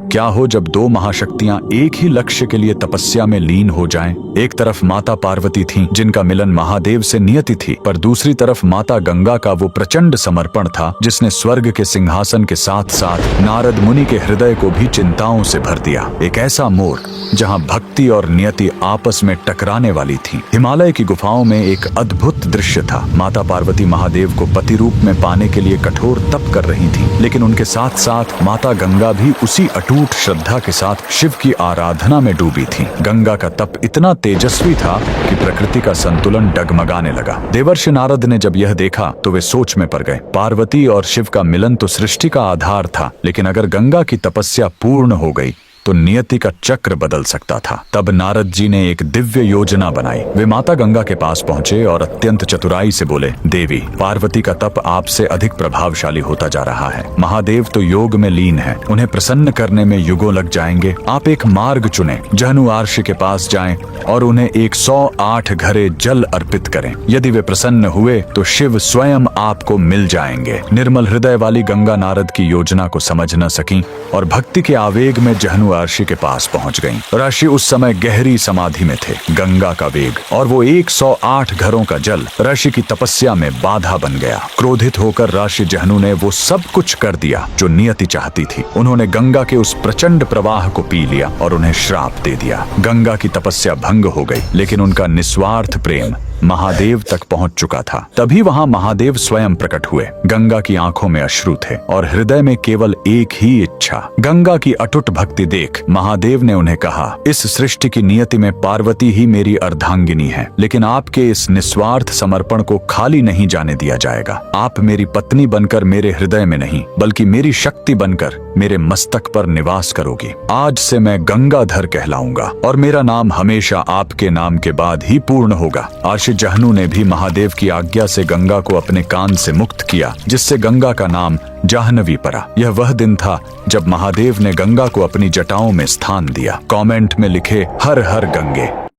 क्या हो जब दो महाशक्तियां एक ही लक्ष्य के लिए तपस्या में लीन हो जाएं? एक तरफ माता पार्वती थीं, जिनका मिलन महादेव से नियति थी, पर दूसरी तरफ माता गंगा का वो प्रचंड समर्पण था जिसने स्वर्ग के सिंहासन के साथ साथ नारद मुनि के हृदय को भी चिंताओं से भर दिया। एक ऐसा मोड़ जहां भक्ति और नियति आपस में टकराने वाली थी। हिमालय की गुफाओं में एक अद्भुत दृश्य था। माता पार्वती महादेव को पति रूप में पाने के लिए कठोर तप कर रही थी, लेकिन उनके साथ साथ माता गंगा भी उसी अटूट श्रद्धा के साथ शिव की आराधना में डूबी थी। गंगा का तप इतना तेजस्वी था कि प्रकृति का संतुलन डगमगाने लगा। देवर्षि नारद ने जब यह देखा तो वे सोच में पड़ गए। पार्वती और शिव का मिलन तो सृष्टि का आधार था, लेकिन अगर गंगा की तपस्या पूर्ण हो गई तो नियति का चक्र बदल सकता था। तब नारद जी ने एक दिव्य योजना बनाई। वे माता गंगा के पास पहुंचे और अत्यंत चतुराई से बोले, देवी, पार्वती का तप आपसे अधिक प्रभावशाली होता जा रहा है। महादेव तो योग में लीन है, उन्हें प्रसन्न करने में युगों लग जाएंगे। आप एक मार्ग चुनें, जहनु आर्षि के पास जाएं और उन्हें 108 घड़े जल अर्पित करें। यदि वे प्रसन्न हुए तो शिव स्वयं आपको मिल जाएंगे। निर्मल हृदय वाली गंगा नारद की योजना को समझ न सकी और भक्ति के आवेग में जहनु ऋषि के पास पहुंच गईं। ऋषि उस समय गहरी समाधि में थे। गंगा का वेग और वो 108 घरों का जल ऋषि की तपस्या में बाधा बन गया। क्रोधित होकर ऋषि जहनु ने वो सब कुछ कर दिया जो नियति चाहती थी। उन्होंने गंगा के उस प्रचंड प्रवाह को पी लिया और उन्हें श्राप दे दिया। गंगा की तपस्या भंग हो गई, लेकिन उनका निस्वार्थ प्रेम महादेव तक पहुंच चुका था। तभी वहां महादेव स्वयं प्रकट हुए। गंगा की आंखों में अश्रु थे और हृदय में केवल एक ही इच्छा, गंगा की अटूट भक्ति देख महादेव ने उन्हें कहा, इस सृष्टि की नियति में पार्वती ही मेरी अर्धांगिनी है, लेकिन आपके इस निस्वार्थ समर्पण को खाली नहीं जाने दिया जाएगा। आप मेरी पत्नी बनकर मेरे हृदय में नहीं, बल्कि मेरी शक्ति बनकर मेरे मस्तक पर निवास करोगी। आज से मैं गंगाधर कहलाऊंगा और मेरा नाम हमेशा आपके नाम के बाद ही पूर्ण होगा। जहनु ने भी महादेव की आज्ञा से गंगा को अपने कान से मुक्त किया, जिससे गंगा का नाम जाह्नवी पड़ा। यह वह दिन था जब महादेव ने गंगा को अपनी जटाओं में स्थान दिया। कमेंट में लिखे, हर हर गंगे।